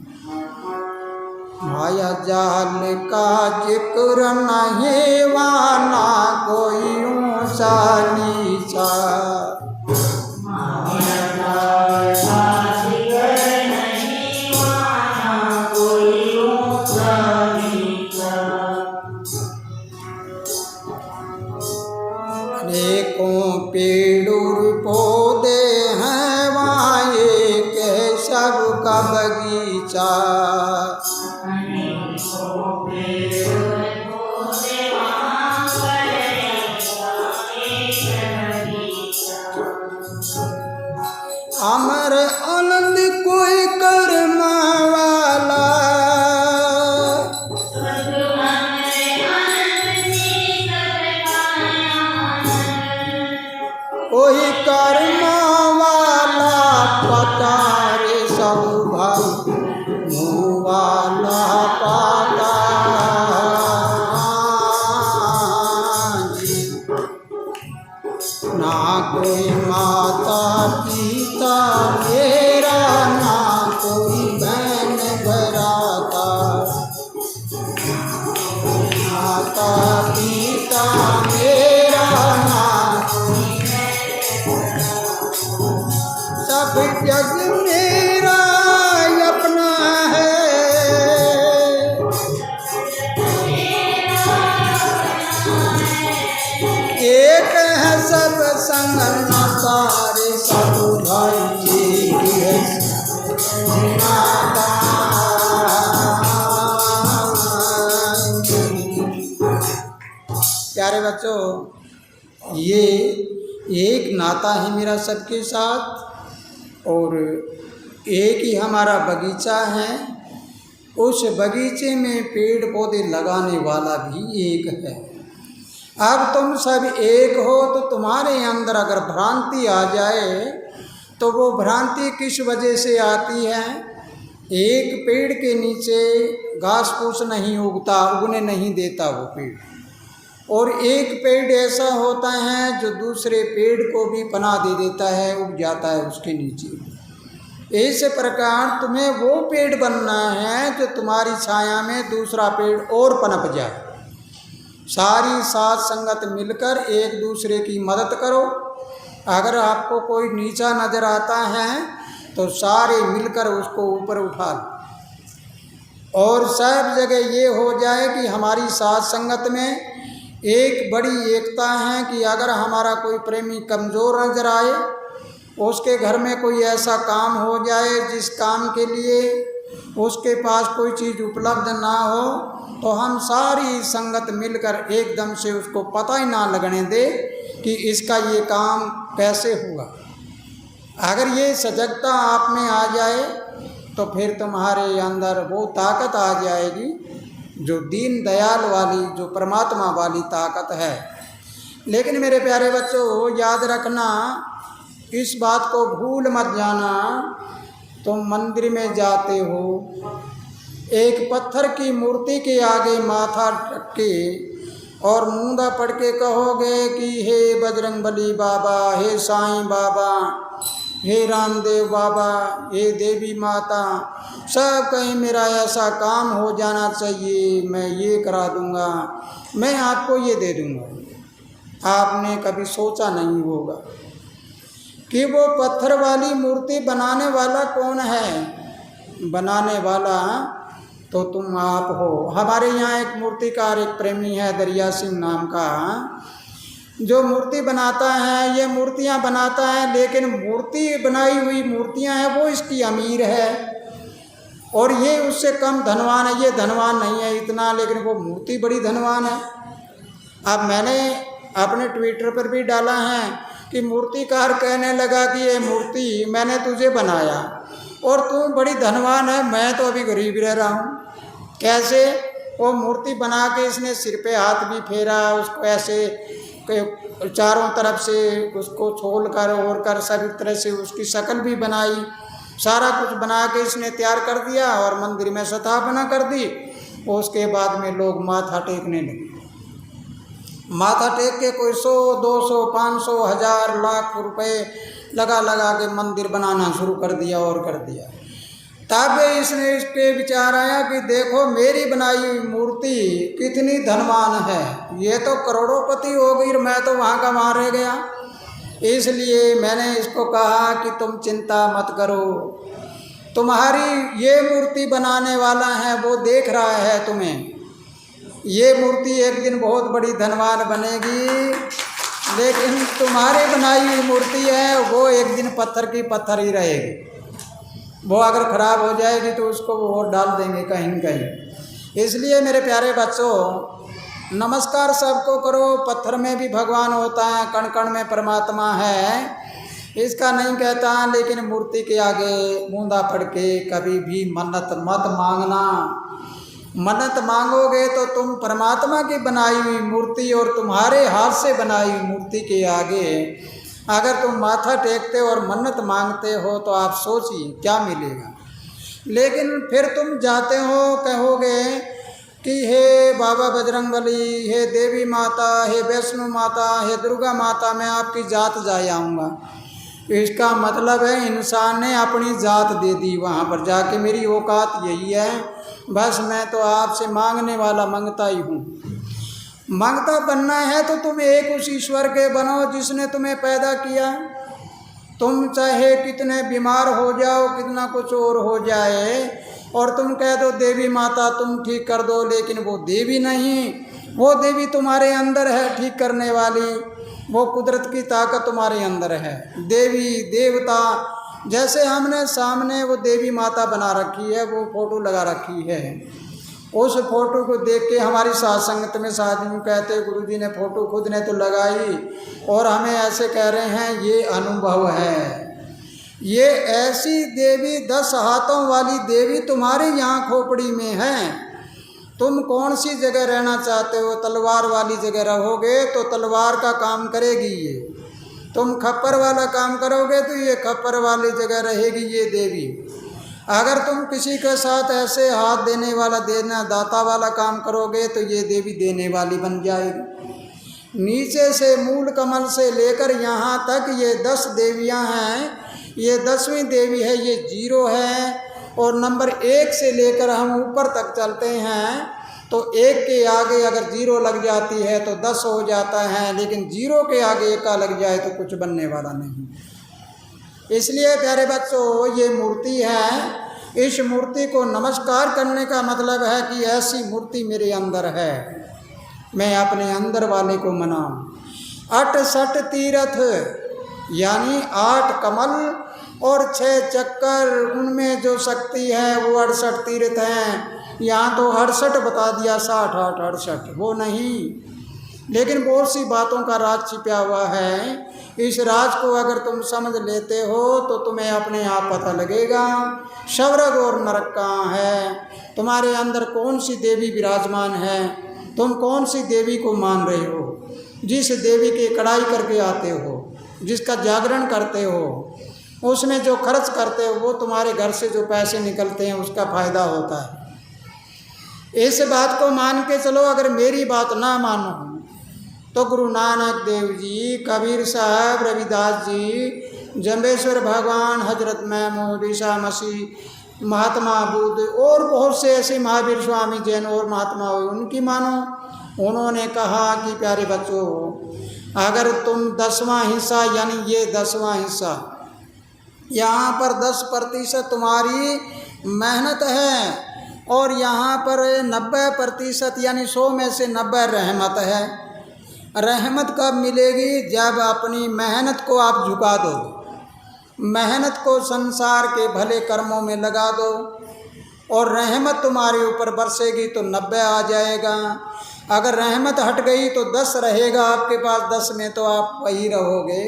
माया जाल का जिक्र नहीं वाना कोई ऊंचा नीचा, माया जाल का जिक्र नहीं वाना कोई ऊंचा नीचा। अनेकों पेड़ पौधे हैं वहाँ एक है सबका बगीचा, अमर आनंद कोई कर्म वाला, ना कोई माता पिता मेरा, ना कोई बहन भराता, माता पिता मेरा ना, सब जग मेरा अपना है, एक है सब संग न सारे, सब भाई एक है नाता। प्यारे बच्चों, ये एक नाता है मेरा सबके साथ, और एक ही हमारा बगीचा है। उस बगीचे में पेड़ पौधे लगाने वाला भी एक है। अब तुम सब एक हो तो तुम्हारे अंदर अगर भ्रांति आ जाए तो वो भ्रांति किस वजह से आती है? एक पेड़ के नीचे घास फूस नहीं उगता, उगने नहीं देता वो पेड़, और एक पेड़ ऐसा होता है जो दूसरे पेड़ को भी पनाह दे देता है, उग जाता है उसके नीचे। इस प्रकार तुम्हें वो पेड़ बनना है जो तुम्हारी छाया में दूसरा पेड़ और पनप जाए। सारी साथ संगत मिलकर एक दूसरे की मदद करो। अगर आपको कोई नीचा नज़र आता है तो सारे मिलकर उसको ऊपर उठा लो, और सब जगह ये हो जाए कि हमारी साथ संगत में एक बड़ी एकता है कि अगर हमारा कोई प्रेमी कमज़ोर नज़र आए, उसके घर में कोई ऐसा काम हो जाए जिस काम के लिए उसके पास कोई चीज़ उपलब्ध ना हो, तो हम सारी संगत मिलकर एकदम से उसको पता ही ना लगने दे कि इसका ये काम कैसे हुआ। अगर ये सजगता आप में आ जाए तो फिर तुम्हारे अंदर वो ताकत आ जाएगी जो दीन दयाल वाली, जो परमात्मा वाली ताकत है। लेकिन मेरे प्यारे बच्चों, याद रखना, इस बात को भूल मत जाना, तुम मंदिर में जाते हो, एक पत्थर की मूर्ति के आगे माथा रख के और मूंदा पढ़ के कहोगे कि हे बजरंगबली बाबा, हे साईं बाबा, हे रामदेव बाबा, हे देवी माता, सब कहीं मेरा ऐसा काम हो जाना चाहिए, मैं ये करा दूंगा, मैं आपको ये दे दूंगा। आपने कभी सोचा नहीं होगा कि वो पत्थर वाली मूर्ति बनाने वाला कौन है? बनाने वाला तो तुम आप हो। हमारे यहाँ एक मूर्तिकार, एक प्रेमी है दरिया सिंह नाम का, जो मूर्ति बनाता है, ये मूर्तियाँ बनाता है, लेकिन मूर्ति बनाई हुई मूर्तियाँ हैं वो इसकी अमीर है, और ये उससे कम धनवान है। ये धनवान नहीं है इतना, लेकिन वो मूर्ति बड़ी धनवान है। अब मैंने अपने ट्विटर पर भी डाला है कि मूर्तिकार कहने लगा कि ये मूर्ति मैंने तुझे बनाया और तू बड़ी धनवान है, मैं तो अभी गरीब रह रहा हूँ। कैसे? वो मूर्ति बना के इसने सिर पे हाथ भी फेरा, उसको ऐसे चारों तरफ से उसको छोल कर और कर सभी तरह से उसकी शक्ल भी बनाई, सारा कुछ बना के इसने तैयार कर दिया और मंदिर में स्थापना कर दी। उसके बाद में लोग माथा टेकने लगे। माथा टेक के कोई 100, 200, 500, 1000, लाख रुपए लगा लगा के मंदिर बनाना शुरू कर दिया और कर दिया। तब इसने इस पे विचार आया कि देखो मेरी बनाई हुई मूर्ति कितनी धनवान है, ये तो करोड़ोंपति हो गई और मैं तो वहाँ का वहाँ रह गया। इसलिए मैंने इसको कहा कि तुम चिंता मत करो, तुम्हारी ये मूर्ति बनाने वाला है वो देख रहा है तुम्हें, ये मूर्ति एक दिन बहुत बड़ी धनवान बनेगी, लेकिन तुम्हारी बनाई हुई मूर्ति है वो एक दिन पत्थर की पत्थर ही रहेगी। वो अगर ख़राब हो जाएगी तो उसको वो डाल देंगे कहीं न कहीं। इसलिए मेरे प्यारे बच्चों, नमस्कार सबको करो। पत्थर में भी भगवान होता है, कण कण में परमात्मा है, इसका नहीं कहता, लेकिन मूर्ति के आगे मूंदा पड़ के कभी भी मन्नत मत मांगना। मन्नत मांगोगे तो तुम परमात्मा की बनाई हुई मूर्ति और तुम्हारे हाथ से बनाई हुई मूर्ति के आगे अगर तुम माथा टेकते और मन्नत मांगते हो तो आप सोचिए क्या मिलेगा। लेकिन फिर तुम जाते हो, कहोगे कि हे बाबा बजरंगबली, हे देवी माता, हे वैष्णो माता, हे दुर्गा माता, मैं आपकी जात जा आऊँगा। इसका मतलब है इंसान ने अपनी जात दे दी वहाँ पर जाके, मेरी औकात यही है, बस मैं तो आपसे मांगने वाला मंगता ही हूँ। मंगता बनना है तो तुम एक उस ईश्वर के बनो जिसने तुम्हें पैदा किया। तुम चाहे कितने बीमार हो जाओ, कितना कुछ और हो जाए, और तुम कह दो देवी माता तुम ठीक कर दो, लेकिन वो देवी नहीं, वो देवी तुम्हारे अंदर है ठीक करने वाली, वो कुदरत की ताकत तुम्हारे अंदर है। देवी देवता जैसे हमने सामने वो देवी माता बना रखी है, वो फोटो लगा रखी है, उस फोटो को देख के हमारी साथ संगत में साधु कहते गुरुजी ने फोटो खुद ने तो लगाई और हमें ऐसे कह रहे हैं ये अनुभव है। ये ऐसी देवी 10 हाथों वाली देवी तुम्हारे यहाँ खोपड़ी में है। तुम कौन सी जगह रहना चाहते हो? तलवार वाली जगह रहोगे तो तलवार का काम करेगी ये, तुम खप्पर वाला काम करोगे तो ये खप्पर वाली जगह रहेगी ये देवी। अगर तुम किसी के साथ ऐसे हाथ देने वाला, देना दाता वाला काम करोगे तो ये देवी देने वाली बन जाएगी। नीचे से मूल कमल से लेकर यहाँ तक ये 10 देवियाँ हैं। ये 10वीं देवी है, ये 0 है, और नंबर 1 से लेकर हम ऊपर तक चलते हैं तो 1 के आगे अगर 0 लग जाती है तो 10 हो जाता है, लेकिन 0 के आगे 1 का लग जाए तो कुछ बनने वाला नहीं। इसलिए प्यारे बच्चों, ये मूर्ति है, इस मूर्ति को नमस्कार करने का मतलब है कि ऐसी मूर्ति मेरे अंदर है, मैं अपने अंदर वाले को मनाऊं। 68 तीर्थ यानी 8 कमल और 6 चक्कर, उनमें जो शक्ति है वो 68 तीर्थ हैं। यहाँ तो 68 बता दिया, 60 8 68 वो नहीं, लेकिन बहुत सी बातों का राज छिपा हुआ है। इस राज को अगर तुम समझ लेते हो तो तुम्हें अपने आप पता लगेगा स्वर्ग और नरक कहाँ है, तुम्हारे अंदर कौन सी देवी विराजमान है, तुम कौन सी देवी को मान रहे हो। जिस देवी की कड़ाई करके आते हो, जिसका जागरण करते हो, उसमें जो खर्च करते हो, वो तुम्हारे घर से जो पैसे निकलते हैं उसका फ़ायदा होता है। इस बात को मान के चलो। अगर मेरी बात ना मानो तो गुरु नानक देव जी, कबीर साहब, रविदास जी, जम्बेश्वर भगवान, हजरत महमूद, ईसा मसीह, महात्मा बुद्ध और बहुत से ऐसे महावीर स्वामी जैन और महात्मा हुए, उनकी मानो। उन्होंने कहा कि प्यारे बच्चों, अगर तुम 10वां हिस्सा यानी ये 10वां हिस्सा, यहाँ पर 10% तुम्हारी मेहनत है और यहाँ पर 90% यानी 100 में से 90 रहमत है। रहमत कब मिलेगी? जब अपनी मेहनत को आप झुका दो, मेहनत को संसार के भले कर्मों में लगा दो और रहमत तुम्हारे ऊपर बरसेगी तो 90 आ जाएगा। अगर रहमत हट गई तो 10 रहेगा आपके पास, 10 में तो आप वही रहोगे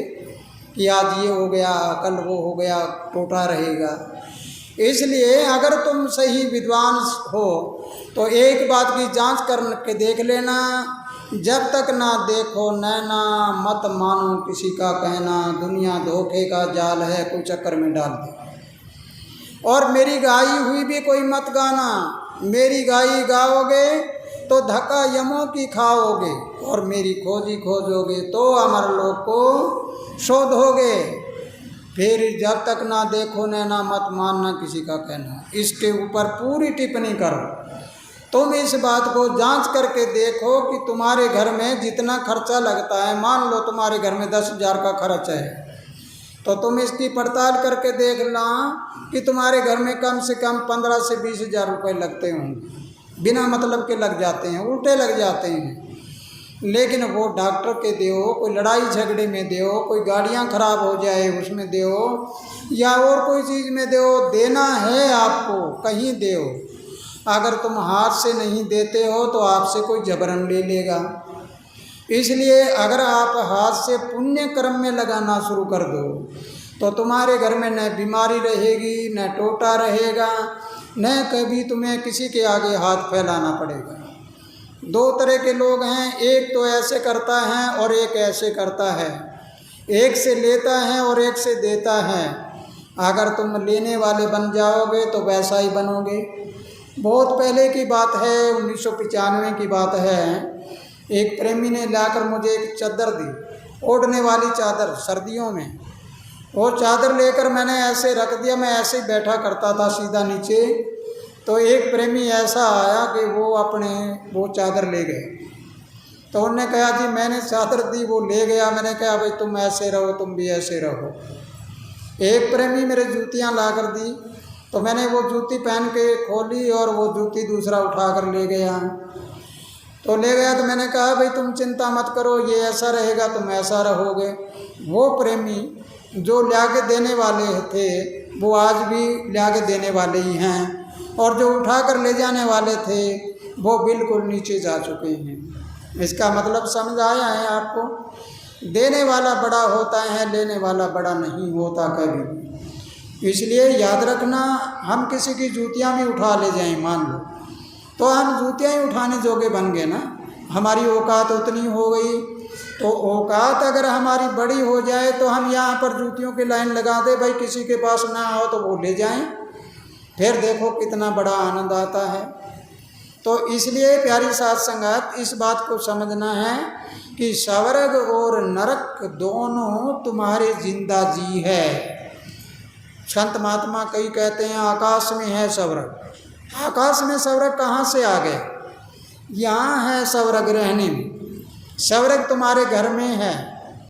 कि आज ये हो गया, कल वो हो गया, टूटा रहेगा। इसलिए अगर तुम सही विद्वान हो तो एक बात की जांच करके देख लेना, जब तक ना देखो नैना मत मानो किसी का कहना, दुनिया धोखे का जाल है कोई चक्कर में डाल दे। और मेरी गाई हुई भी कोई मत गाना, मेरी गाई गाओगे तो धक्का यमों की खाओगे और मेरी खोजी खोजोगे तो अमर लोक को शोधोगे। फिर जब तक ना देखो नैना मत मानना किसी का कहना, इसके ऊपर पूरी टिप्पणी करो। तुम इस बात को जांच करके देखो कि तुम्हारे घर में जितना खर्चा लगता है, मान लो तुम्हारे घर में 10,000 का खर्च है, तो तुम इसकी पड़ताल करके देख ला कि तुम्हारे घर में कम से कम 15 से 20,000 रुपये लगते होंगे, बिना मतलब के लग जाते हैं, उल्टे लग जाते हैं। लेकिन वो डॉक्टर के दो, कोई लड़ाई झगड़े में दो, कोई गाड़ियाँ खराब हो जाए उसमें दो, या और कोई चीज़ में दो, देना है आपको कहीं दो। अगर तुम हाथ से नहीं देते हो तो आपसे कोई जबरन ले लेगा। इसलिए अगर आप हाथ से पुण्य कर्म में लगाना शुरू कर दो तो तुम्हारे घर में न बीमारी रहेगी, न टोटा रहेगा, न कभी तुम्हें किसी के आगे हाथ फैलाना पड़ेगा। 2 तरह के लोग हैं, एक तो ऐसे करता है और एक ऐसे करता है, एक से लेता है और एक से देता है। अगर तुम लेने वाले बन जाओगे तो वैसा ही बनोगे, बहुत पहले की बात है, 1995 की बात है। एक प्रेमी ने लाकर मुझे एक चादर दी, ओढ़ने वाली चादर सर्दियों में। वो चादर लेकर मैंने ऐसे रख दिया, मैं ऐसे ही बैठा करता था सीधा नीचे। तो एक प्रेमी ऐसा आया कि वो चादर ले गए। तो उन्होंने कहा जी मैंने चादर दी, वो ले गया। मैंने कहा भाई तुम ऐसे रहो, तुम भी ऐसे रहो। एक प्रेमी मेरे जूतियाँ ला कर दी, तो मैंने वो जूती पहन के खोली और वो जूती दूसरा उठा कर ले गया। तो मैंने कहा भाई तुम चिंता मत करो, ये ऐसा रहेगा, तुम ऐसा रहोगे। वो प्रेमी जो ला के देने वाले थे वो आज भी ला के देने वाले ही हैं, और जो उठा कर ले जाने वाले थे वो बिल्कुल नीचे जा चुके हैं। इसका मतलब समझ आया है आपको? देने वाला बड़ा होता है, लेने वाला बड़ा नहीं होता कभी भी। इसलिए याद रखना, हम किसी की जूतियाँ भी उठा ले जाएं मान लो, तो हम जूतियाँ ही उठाने जोगे बन गए ना। हमारी औकात उतनी हो गई। तो औकात अगर हमारी बड़ी हो जाए तो हम यहाँ पर जूतियों की लाइन लगा दे, भाई किसी के पास ना हो तो वो ले जाएं, फिर देखो कितना बड़ा आनंद आता है। तो इसलिए प्यारी साथ संगत, इस बात को समझना है कि स्वर्ग और नरक दोनों तुम्हारे जिंदा जी है। संत महात्मा कई कहते हैं आकाश में है स्वर्ग। आकाश में स्वर्ग कहाँ से आ गए? यहाँ है स्वर्ग रहने में। स्वर्ग तुम्हारे घर में है,